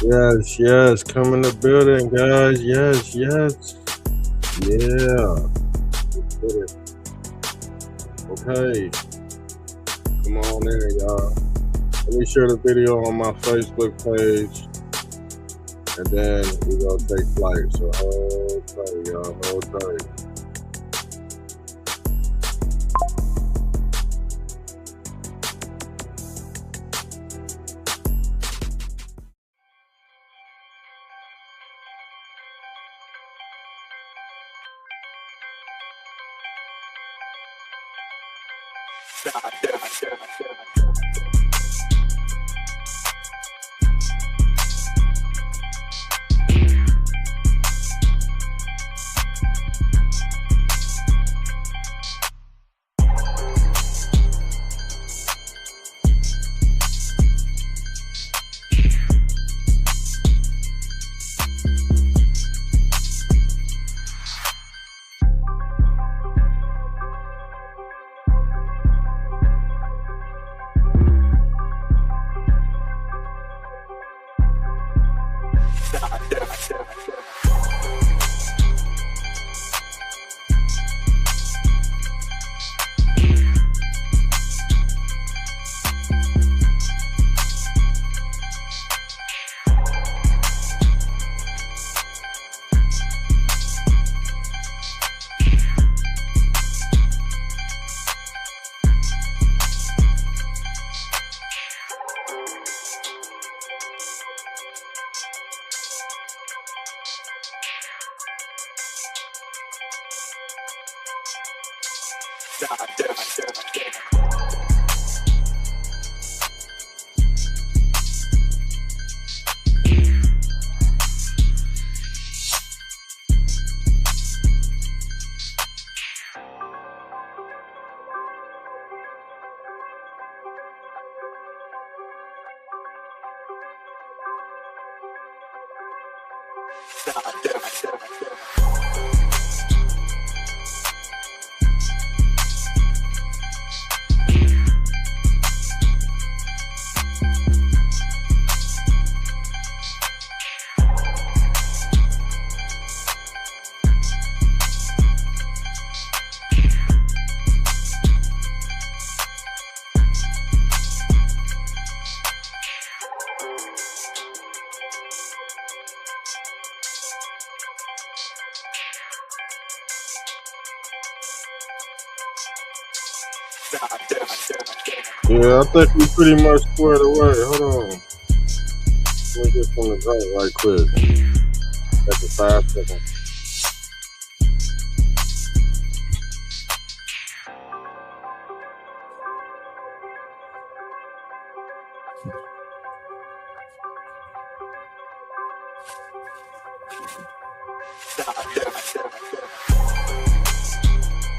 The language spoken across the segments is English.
Yes, yes. Come in the building, guys. Yes, yes. Yeah. Get it. Okay. Come on in, y'all. Let me share the video on my Facebook page, and then we gonna take flight. So hold tight, y'all. Hold tight. Yeah, I think we pretty much squared away. Hold on. Let me get from the drink right quick. That's a 5 second.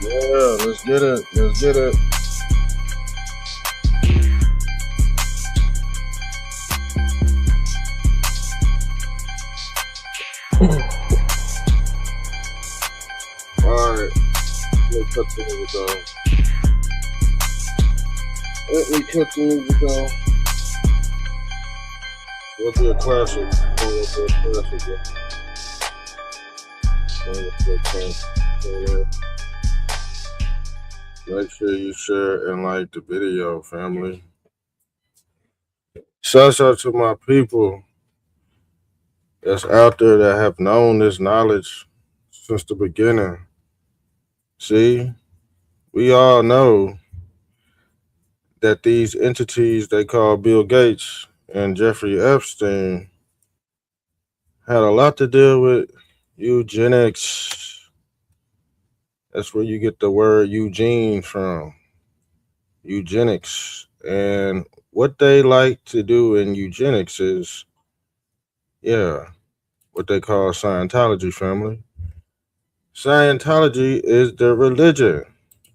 Yeah, let's get it. Let's get it. All right. Let me cut the music off. Let me cut the music off. It'll be a classic. It'll be a classic. Yeah. Make sure you share and like the video, family. Shouts out to my people that's out there that have known this knowledge since the beginning. See, we all know that these entities they call Bill Gates and Jeffrey Epstein had a lot to do with eugenics. That's where you get the word Eugene from. Eugenics. And what they like to do in eugenics is, yeah, what they call Scientology, family. Scientology is the religion.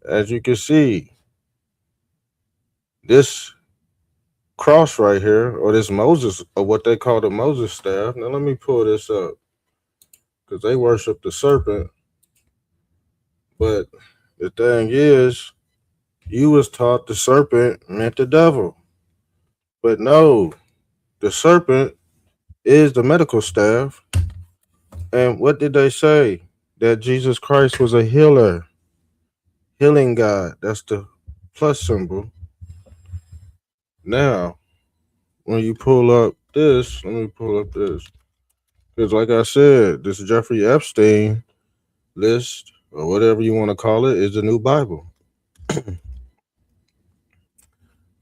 As you can see, this cross right here, or this Moses, or what they call the Moses staff. Now let me pull this up because they worship the serpent. But the thing is, you was taught the serpent meant the devil. But no, the serpent is the medical staff. And what did they say? That Jesus Christ was a healer, healing God. That's the plus symbol. Now, when you pull up this, let me pull up this. Because, like I said, this Jeffrey Epstein list, or whatever you want to call it, is the new Bible.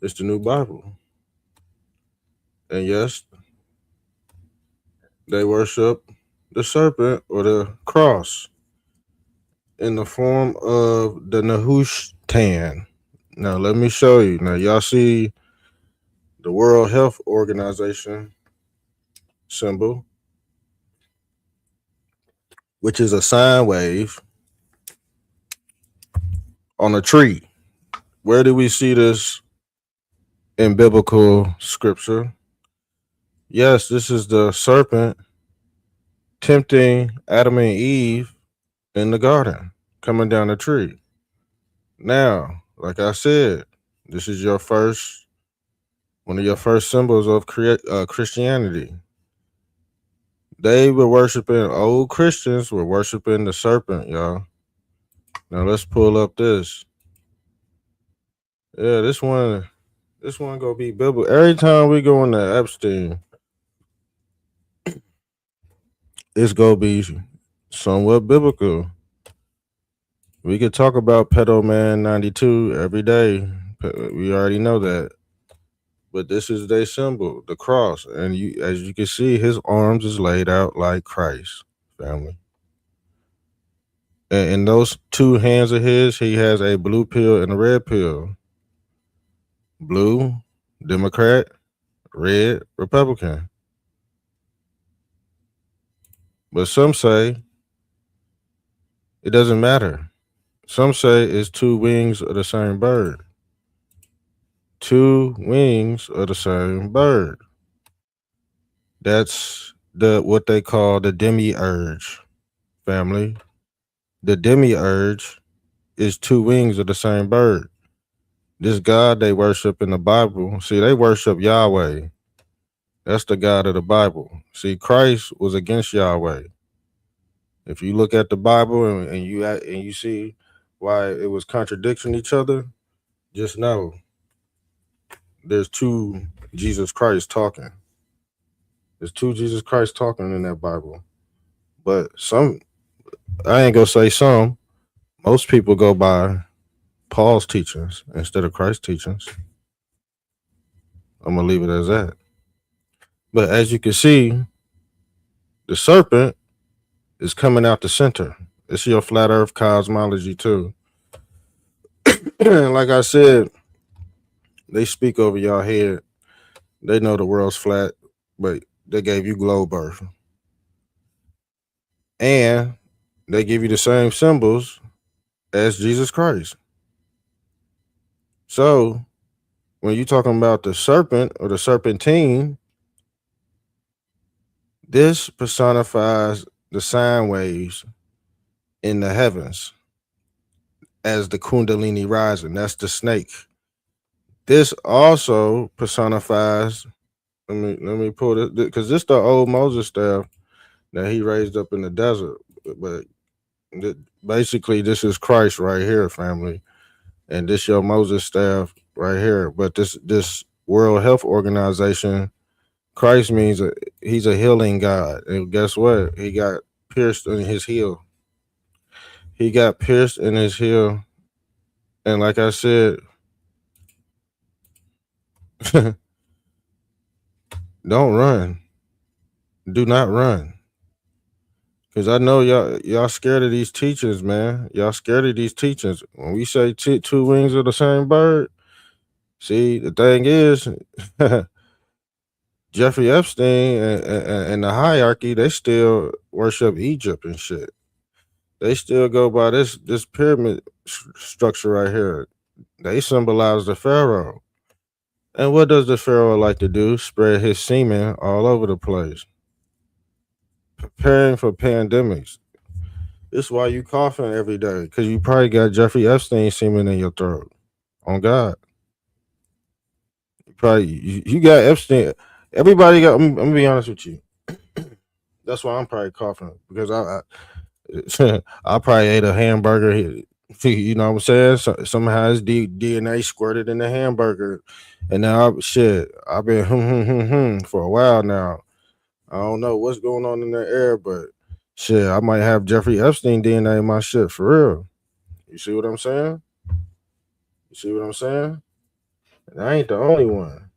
It's the new Bible. And yes, they worship the serpent or the cross in the form of the Nehushtan. Now, let me show you. Now, y'all see the World Health Organization symbol, which is a sine wave on a tree. Where do we see this in biblical scripture? Yes, this is the serpent tempting Adam and Eve in the garden, coming down the tree. Now, like I said, this is your first one of your first symbols of Christianity. They were worshiping, old Christians were worshiping the serpent, y'all. Now let's pull up this. Yeah, this one gonna be biblical. Every time we go into Epstein, it's gonna be somewhat biblical. We could talk about Pedo Man 92 every day. We already know that. But this is their symbol, the cross. And you as you can see, his arms is laid out like Christ, family. And in those two hands of his, he has a blue pill and a red pill. Blue, Democrat, red, Republican. But some say it doesn't matter. Some say it's two wings of the same bird. Two wings of the same bird. That's what they call the demiurge, family. The demiurge is two wings of the same bird. This God they worship in the Bible, see, they worship Yahweh. That's the God of the Bible. See, Christ was against Yahweh. If you look at the Bible and you see why it was contradicting each other, just know there's two Jesus Christ talking. There's two Jesus Christ talking in that Bible. But some, I ain't gonna say some, most people go by Paul's teachings instead of Christ's teachings. I'm gonna leave it as that. But as you can see, the serpent is coming out the center. It's your flat earth cosmology too. Like I said, they speak over your head. They know the world's flat, but they gave you globe earth. And they give you the same symbols as Jesus Christ. So when you're talking about the serpent or the serpentine, this personifies the sine waves in the heavens as the Kundalini rising. That's the snake. This also personifies. Let me pull it because this the old Moses staff that he raised up in the desert. But basically, this is Christ right here, family, and this your Moses staff right here. But this World Health Organization, Christ means he's a healing God, and guess what? He got pierced in his heel. He got pierced in his heel, and like I said, don't run. Do not run. Cause I know y'all scared of these teachers, man. Y'all scared of these teachers. When we say two wings of the same bird, see the thing is, Jeffrey Epstein and the hierarchy, they still worship Egypt and shit. They still go by this pyramid structure right here. They symbolize the pharaoh. And what does the pharaoh like to do? Spread his semen all over the place, preparing for pandemics. This is why you coughing every day, because you probably got Jeffrey Epstein semen in your throat. On God. You got Epstein. Everybody got, I'm gonna be honest with you. That's why I'm probably coughing because I probably ate a hamburger. You know what I'm saying? Somehow his DNA squirted in the hamburger, and now I've been for a while now. I don't know what's going on in the air, but I might have Jeffrey Epstein DNA in my shit for real. You see what I'm saying? You see what I'm saying? And I ain't the only one.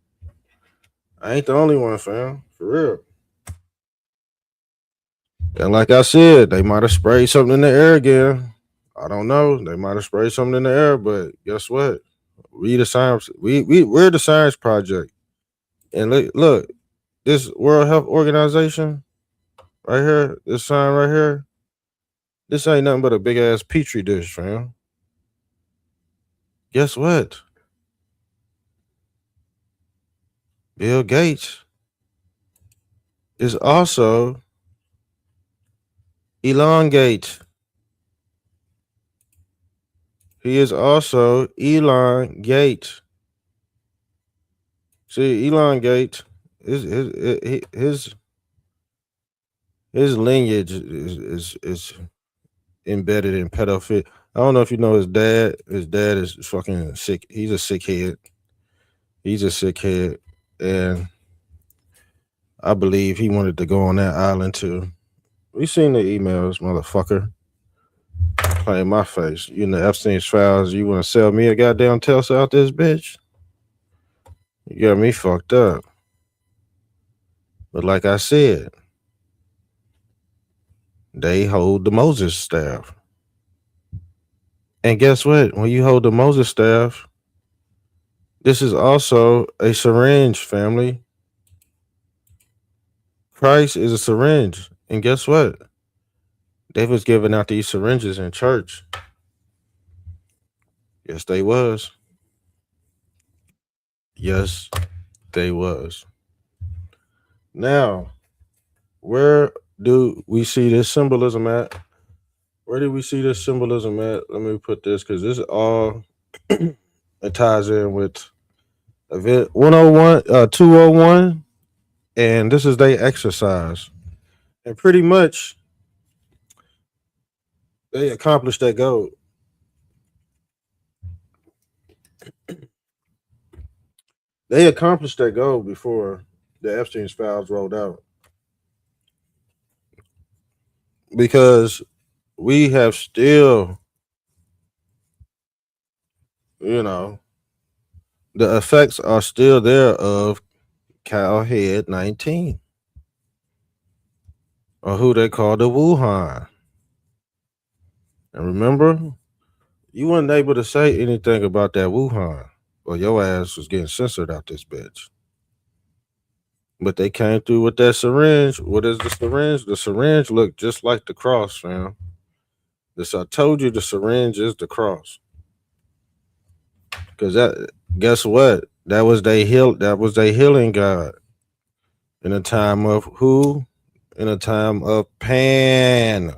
I ain't the only one, fam. For real. And like I said, they might have sprayed something in the air again. I don't know. They might have sprayed something in the air, but guess what? We the science. We're the science project. And look, this World Health Organization right here, this sign right here, this ain't nothing but a big ass petri dish, fam. Guess what? Bill Gates is also elongate. He is also Elon Gates. See, Elon Gates, his lineage is embedded in pedophilia. I don't know if you know his dad. His dad is fucking sick. He's a sick head. He's a sick head, and I believe he wanted to go on that island too. We seen the emails, motherfucker. Playing my face. You know Epstein's files. You want to sell me a goddamn Tesla out this bitch? You got me fucked up. But like I said, they hold the Moses staff. And guess what? When you hold the Moses staff, this is also a syringe, family. Christ is a syringe. And guess what? They was giving out these syringes in church. Yes, they was. Yes, they was. Now, where do we see this symbolism at? Where do we see this symbolism at? Let me put this because this all it ties in with event 101, 201, and this is their exercise. And pretty much they accomplished that goal. They accomplished that goal before the Epstein's files rolled out. Because we have still, you know, the effects are still there of Cowhead 19, or who they call the Wuhan. And remember, you weren't able to say anything about that Wuhan, or your ass was getting censored out this bitch. But they came through with that syringe. What is the syringe? The syringe looked just like the cross, fam. This I told you the syringe is the cross. Cause that guess what? That was their healing God. In a time of who? In a time of Pan.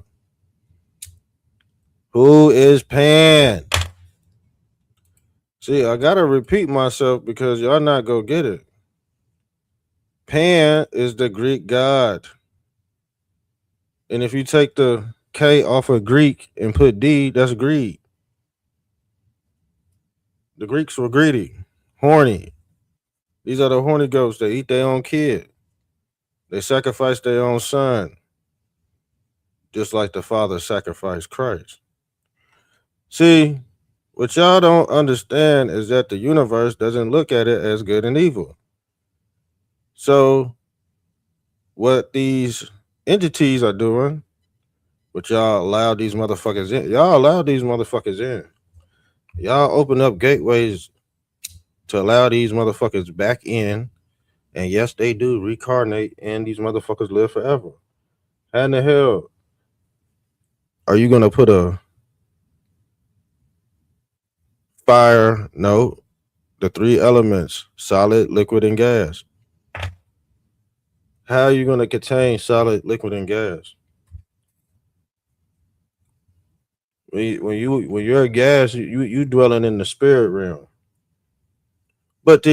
Who is Pan? See, I gotta repeat myself because y'all not gonna get it. Pan is the Greek god. And if you take the K off of Greek and put D, that's greed. The Greeks were greedy, horny. These are the horny goats. They eat their own kid. They sacrifice their own son, just like the Father sacrificed Christ. See, what y'all don't understand is that the universe doesn't look at it as good and evil. So, what these entities are doing, what y'all allow these motherfuckers in, y'all allow these motherfuckers in. Y'all open up gateways to allow these motherfuckers back in. And yes, they do reincarnate and these motherfuckers live forever. How in the hell are you gonna put a fire? No, the three elements: solid, liquid, and gas. How are you gonna contain solid, liquid, and gas? When you're a gas, you dwelling in the spirit realm. But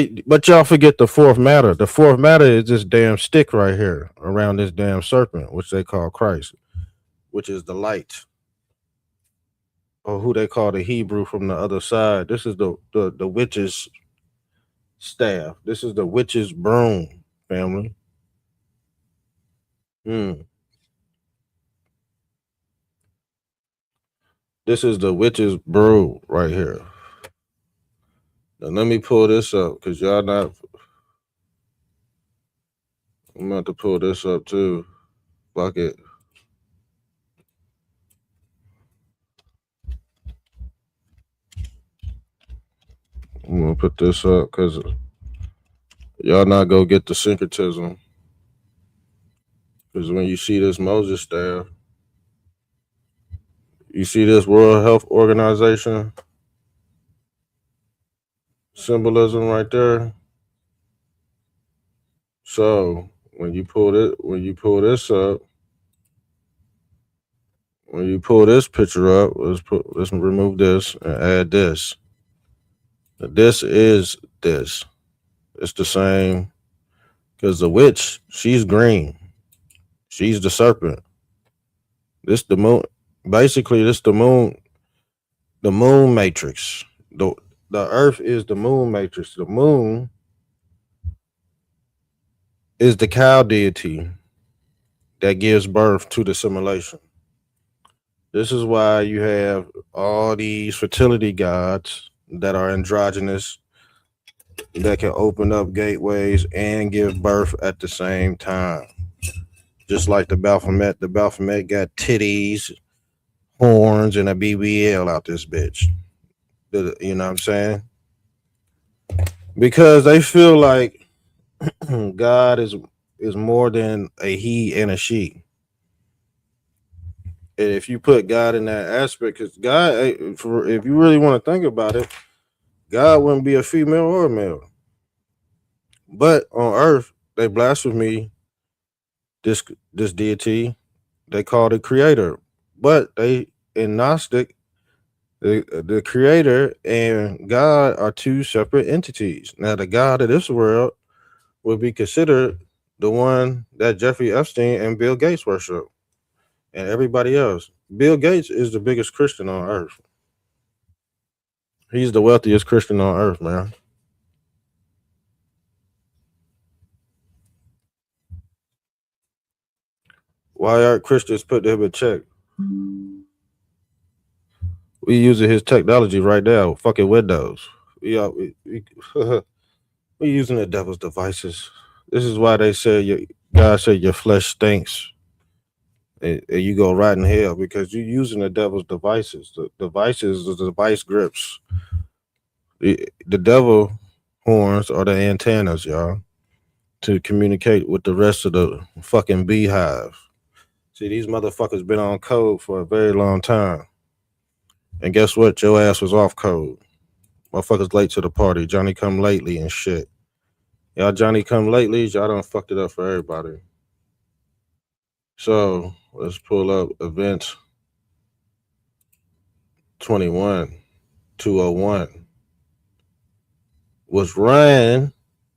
y'all forget the fourth matter. The fourth matter is this damn stick right here around this damn serpent, which they call Christ, which is the light, or who they call the Hebrew from the other side. This is the witch's staff. This is the witch's broom, family. Hmm. This is the witch's brew right here. Now let me pull this up because y'all not. I'm about to pull this up too. Fuck it. I'm gonna put this up because y'all not go get the syncretism. Because when you see this Moses staff, you see this World Health Organization symbolism right there. So when you pull this up, when you pull this picture up, let's remove this and add this. This is this. It's the same because the witch, she's green. She's the serpent. This the moon. Basically, this the moon matrix. The earth is the moon matrix. The moon is the cow deity that gives birth to the simulation. This is why you have all these fertility gods that are androgynous that can open up gateways and give birth at the same time. Just like the Baphomet got titties, horns, and a BBL out this bitch. You know what I'm saying? Because they feel like God is more than a he and a she. And if you put God in that aspect, because God, if you really want to think about it, God wouldn't be a female or a male. But on earth, they blaspheme this this deity. They call the creator. But they in Gnostic, the creator and God are two separate entities. Now the God of this world would be considered the one that Jeffrey Epstein and Bill Gates worship and everybody else. Bill Gates is the biggest Christian on earth. He's the wealthiest Christian on earth, man. Why aren't Christians put him in check? We using his technology right now, fucking Windows. We using the devil's devices. This is why they say God said your flesh stinks and you go right in hell because you're using the devil's devices. The devices, the device grips. The devil horns are the antennas, y'all, to communicate with the rest of the fucking beehive. See, these motherfuckers been on code for a very long time. And guess what? Your ass was off code. Motherfuckers late to the party. Johnny come lately and shit. Y'all Johnny come lately, y'all done fucked it up for everybody. So let's pull up event 21, 201. Was run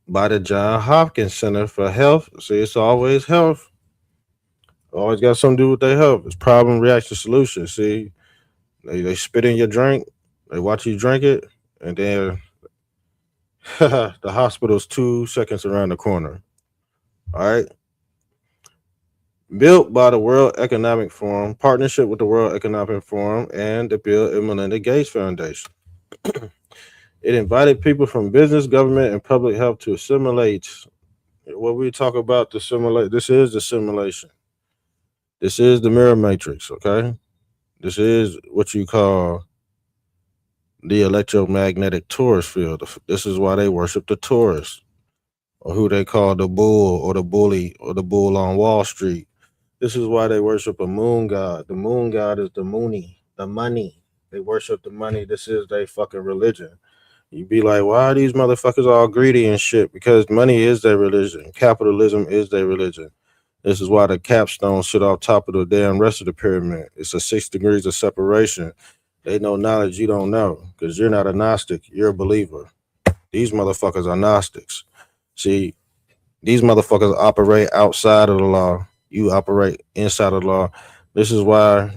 by the John Hopkins Center for Health. See, it's always health. Always got something to do with their health. It's problem, reaction, solution. See, they spit in your drink, they watch you drink it, and then the hospital's 2 seconds around the corner. All right. Built by the World Economic Forum, partnership with the World Economic Forum and the Bill and Melinda Gates Foundation. It invited people from business, government, and public health to assimilate. What we talk about the simulate. This is the simulation. This is the mirror matrix. Okay. This is what you call the electromagnetic torus field. This is why they worship the Taurus, or who they call the bull or the bully or the bull on Wall Street. This is why they worship a moon god. The moon god is the moony, the money. They worship the money. This is their fucking religion. You be like, why are these motherfuckers all greedy and shit? Because money is their religion. Capitalism is their religion. This is why the capstone sit off top of the damn rest of the pyramid. It's a 6 degrees of separation. They know knowledge you don't know because you're not a Gnostic. You're a believer. These motherfuckers are Gnostics. See, these motherfuckers operate outside of the law. You operate inside of the law. This is why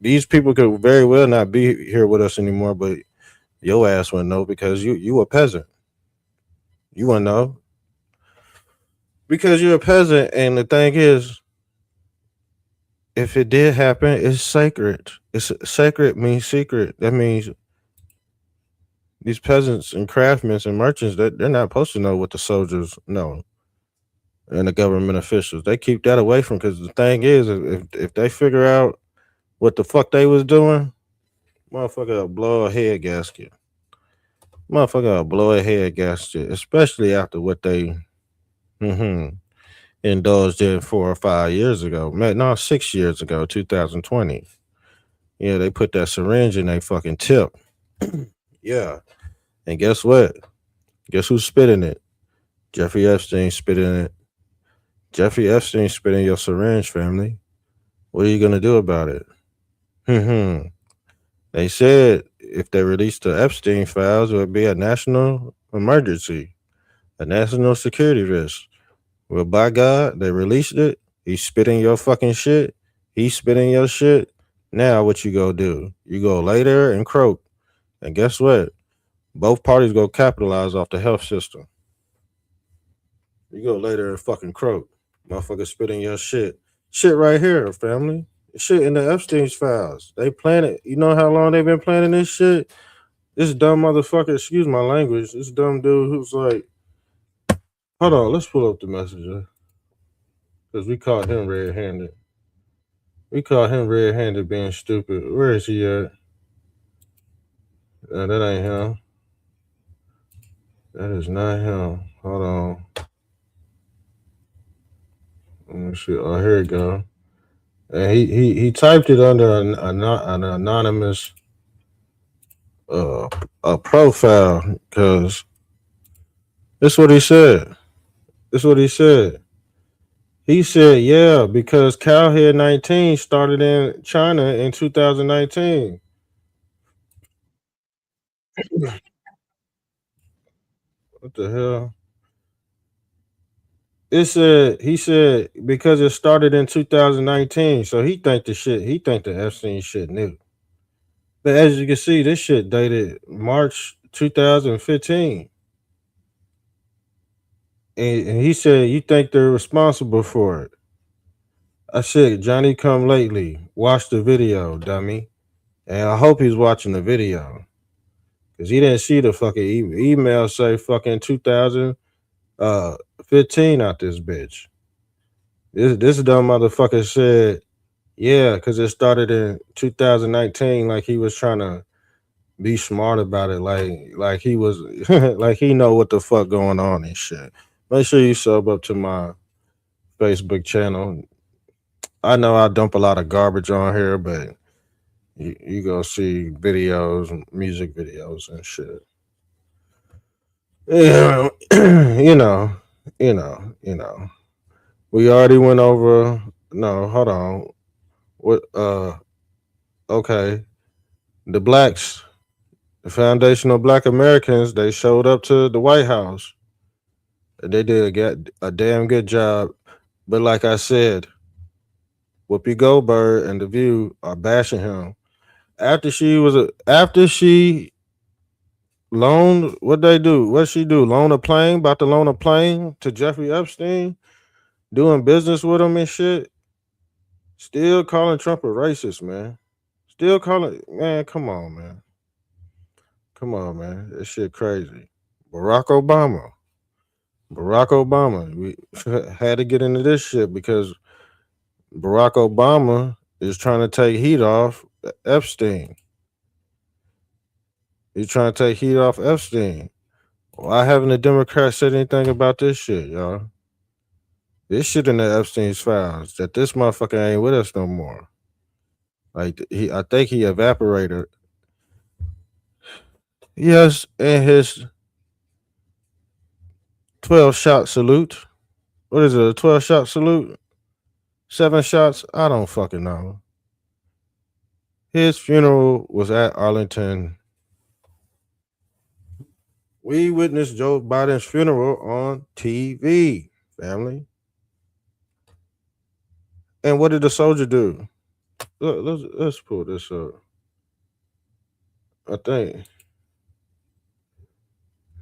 these people could very well not be here with us anymore, but your ass wouldn't know because you a peasant. You wouldn't know because you're a peasant. And the thing is, if it did happen, it's sacred. It's sacred means secret. That means these peasants and craftsmen and merchants that they're not supposed to know what the soldiers know and the government officials. They keep that away from because the thing is, if they figure out what the fuck they was doing, motherfucker will blow a head gasket. Motherfucker will blow a head gasket, especially after what they hmm indulged in 4 or 5 years ago. Man, no, 6 years ago, 2020. Yeah, they put that syringe in their fucking tip. Yeah. And guess what? Guess who's spitting it? Jeffrey Epstein spit in it. Jeffrey Epstein spit in your syringe, family. What are you gonna do about it? Hmm. They said if they released the Epstein files, it would be a national emergency, a national security risk. Well, by God, they released it. He's spitting your fucking shit. He's spitting your shit. Now, what you go do? You go lay there and croak. And guess what? Both parties go capitalize off the health system. You go lay there and fucking croak. Motherfucker spitting your shit. Shit right here, family. Shit in the Epstein's files. They plan it. You know how long they've been planning this shit? This dumb motherfucker, excuse my language, this dumb dude who's like, hold on, let's pull up the messenger. Because we caught him red handed. We caught him red handed being stupid. Where is he at? That ain't him. That is not him. Hold on. Let me see. Oh, here we go. And he typed it under an anonymous uh a profile because this what he said. This what he said. He said, yeah, because Cowhead 19 started in China in 2019. What the hell? It said he said because it started in 2019, so he think the Epstein shit new. But as you can see, this shit dated March 2015. And he said you think they're responsible for it. I said, Johnny come lately. Watch the video, dummy. And I hope he's watching the video. Cause he didn't see the fucking email say fucking 2015 out this bitch. This dumb motherfucker said, yeah, because it started in 2019, like he was trying to be smart about it, like he was like he know what the fuck going on and shit. Make sure you sub up to my Facebook channel. I know I dump a lot of garbage on here, but you go see videos, music videos and shit. Yeah, you know, you know. We already went over. No, hold on. What? Okay. The blacks, the foundational Black Americans, they showed up to the White House. They did get a damn good job. But like I said, Whoopi Goldberg and The View are bashing him after she loaned. What they do? What she do? Loan a plane? About to loan a plane to Jeffrey Epstein, doing business with him and shit. Still calling Trump a racist, man. Still calling, man. Come on, man. Come on, man. That shit crazy. Barack Obama. Barack Obama. We had to get into this shit because Barack Obama is trying to take heat off Epstein. He's trying to take heat off Epstein. Why haven't the Democrats said anything about this shit, y'all? This shit in the Epstein's files that this motherfucker ain't with us no more. Like I think he evaporated. Yes, and his 12-shot salute. What is it? A 12-shot salute? 7 shots? I don't fucking know. His funeral was at Arlington. We witnessed Joe Biden's funeral on TV, family. And what did the soldier do? Look, let's pull this up. I think.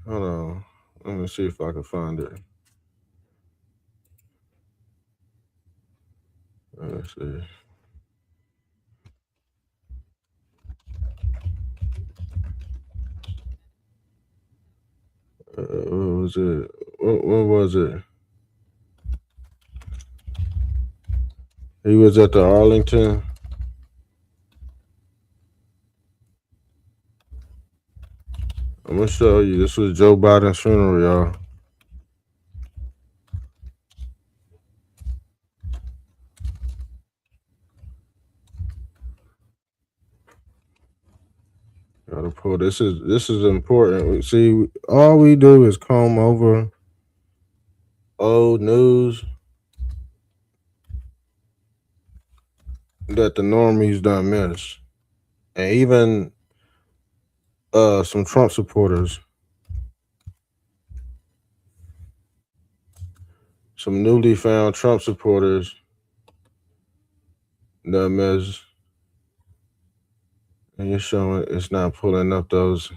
Hold on. Let me see if I can find it. Let's see. What was it? What was it? He was at the Arlington. I'm gonna show you. This was Joe Biden's funeral, y'all. Gotta pull. This is important. See, all we do is comb over old news that the normies done miss, and even some Trump supporters, some newly found Trump supporters done miss. And you're showing it's not pulling up those.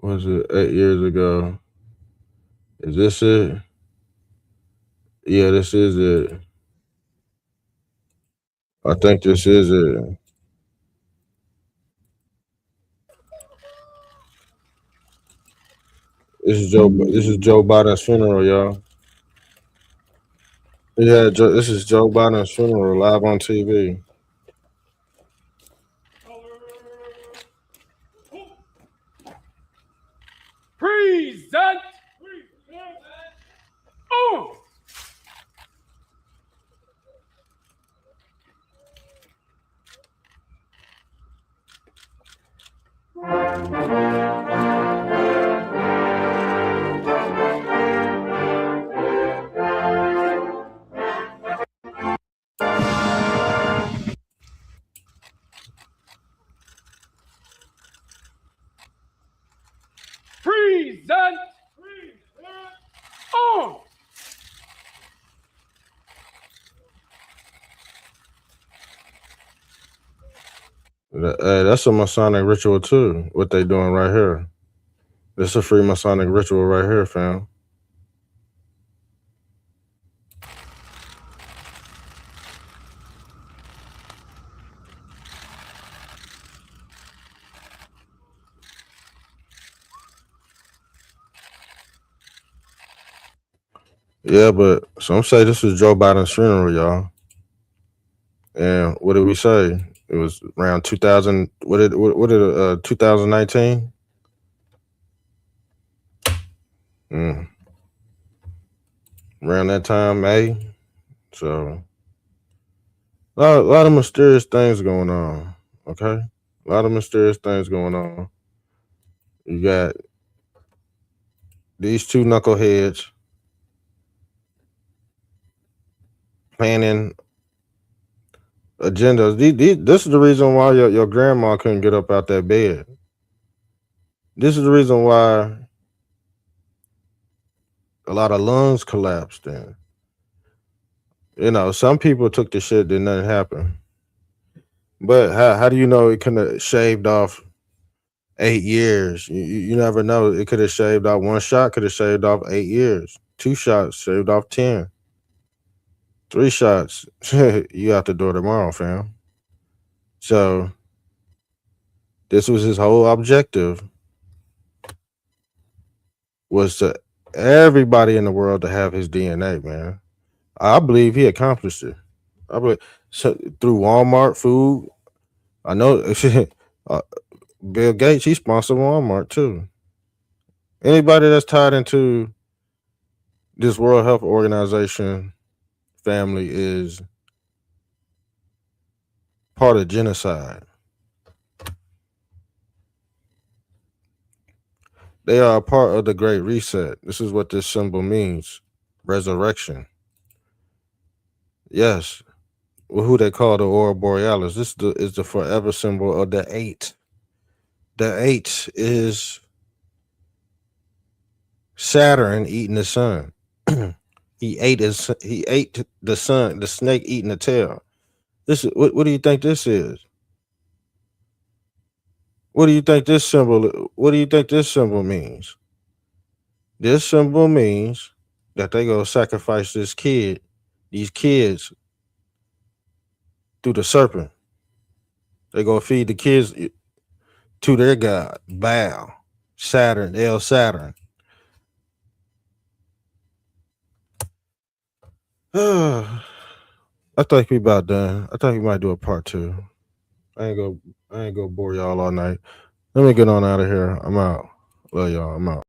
Was it 8 years ago? Is this it? Yeah, this is it. I think this is it. This is Joe Biden's funeral, y'all. Yeah, this is Joe Biden's funeral live on TV. Present. Oh. Present. Oh. That's a Masonic ritual too. What they doing right here? This is a free Masonic ritual right here, fam. Yeah, but some say this is Joe Biden's funeral, y'all. And what did we say? It was around 2000. What did 2019? Around that time, May. So a lot of mysterious things going on. Okay, a lot of mysterious things going on. You got these two knuckleheads planning agendas. This is the reason why your grandma couldn't get up out that bed. This is the reason why a lot of lungs collapsed. And some people took the shit, did nothing happen. But how do you know it couldn't have shaved off 8 years? You never know. It could have shaved off one shot, could have shaved off 8 years. Two shots shaved off 10. Three shots, you out the door tomorrow, fam. So this was his whole objective, was to everybody in the world to have his DNA, man. I believe he accomplished it. I believe through Walmart food. I know Bill Gates, he sponsored Walmart too. Anybody that's tied into this World Health Organization family is part of genocide. They are a part of the Great Reset. This is what this symbol means. Resurrection. Yes. Well, who they call the aurora borealis. Is the forever symbol of the eight. The eight is Saturn eating the sun. He ate the sun, the snake eating the tail. What do you think this is? What do you think this symbol means? This symbol means that they go sacrifice these kids through the serpent. They go feed the kids to their god, Baal, Saturn, El Saturn. I think we about done. I think we might do a part two. I ain't go I ain't go bore y'all all night. Let me get on out of here. I'm out. Love y'all. I'm out.